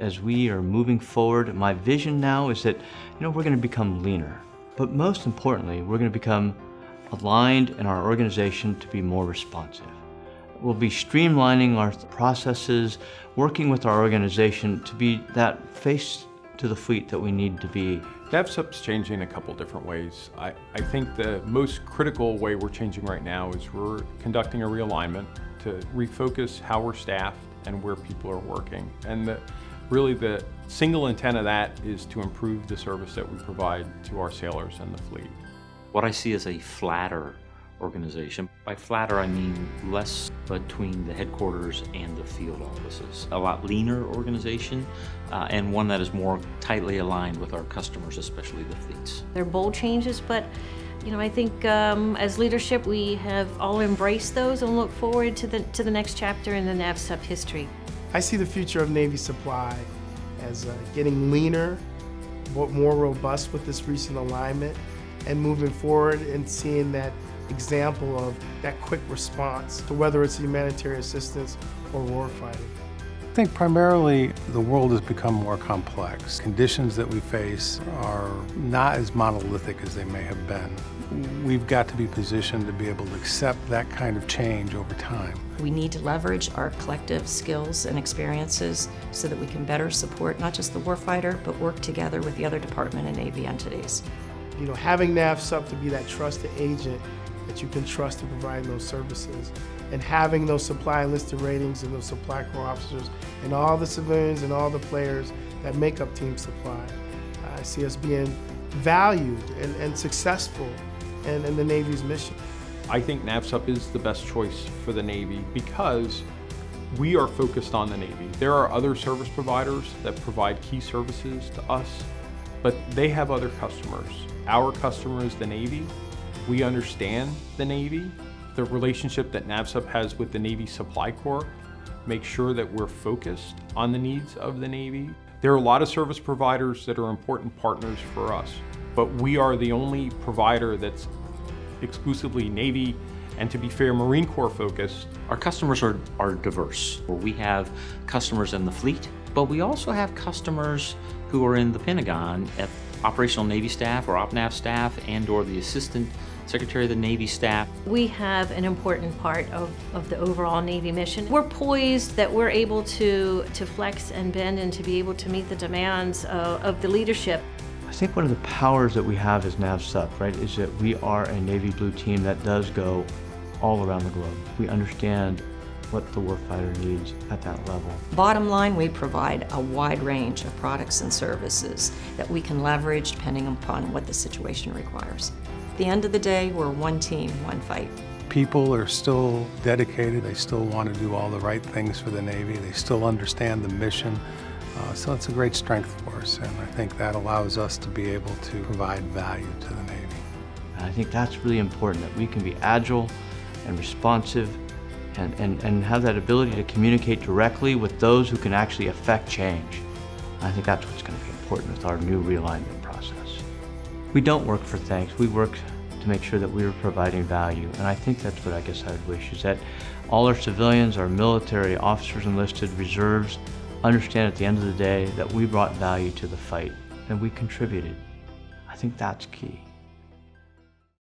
as we are moving forward, my vision now is that, we're going to become leaner. But most importantly, we're going to become aligned in our organization to be more responsive. We'll be streamlining our processes, working with our organization to be that face to the fleet that we need to be. NAVSUP's changing in a couple different ways. I think the most critical way we're changing right now is we're conducting a realignment to refocus how we're staffed and where people are working. And really the single intent of that is to improve the service that we provide to our sailors and the fleet. What I see as a flatter organization. By flatter, I mean less between the headquarters and the field offices. A lot leaner organization, and one that is more tightly aligned with our customers, especially the fleets. They're bold changes, but I think as leadership we have all embraced those and look forward to the next chapter in the NAVSUP history. I see the future of Navy supply as getting leaner, more robust with this recent alignment, and moving forward and seeing that example of that quick response to whether it's humanitarian assistance or warfighting. I think primarily the world has become more complex. Conditions that we face are not as monolithic as they may have been. We've got to be positioned to be able to accept that kind of change over time. We need to leverage our collective skills and experiences so that we can better support not just the warfighter, but work together with the other Department and Navy entities. Having NAVSUP to be that trusted agent that you can trust in providing those services, and having those supply enlisted ratings and those supply corps officers and all the civilians and all the players that make up Team Supply. I see us being valued and successful in the Navy's mission. I think NAVSUP is the best choice for the Navy because we are focused on the Navy. There are other service providers that provide key services to us, but they have other customers. Our customer is the Navy. We understand the Navy. The relationship that NAVSUP has with the Navy Supply Corps makes sure that we're focused on the needs of the Navy. There are a lot of service providers that are important partners for us, but we are the only provider that's exclusively Navy and, to be fair, Marine Corps focused. Our customers are diverse. We have customers in the fleet, but we also have customers who are in the Pentagon at operational Navy staff or OPNAV staff and/or the Assistant Secretary of the Navy staff. We have an important part of the overall Navy mission. We're poised that we're able to flex and bend and to be able to meet the demands of the leadership. I think one of the powers that we have as NAVSUP, right, is that we are a Navy Blue team that does go all around the globe. We understand what the warfighter needs at that level. Bottom line, we provide a wide range of products and services that we can leverage depending upon what the situation requires. At the end of the day, we're one team, one fight. People are still dedicated. They still want to do all the right things for the Navy. They still understand the mission. So it's a great strength for us, and I think that allows us to be able to provide value to the Navy. And I think that's really important, that we can be agile and responsive and have that ability to communicate directly with those who can actually affect change. And I think that's what's going to be important with our new realignment process. We don't work for thanks. We work to make sure that we are providing value. And I think that's what I guess I would wish, is that all our civilians, our military, officers enlisted, reserves, understand at the end of the day that we brought value to the fight and we contributed. I think that's key.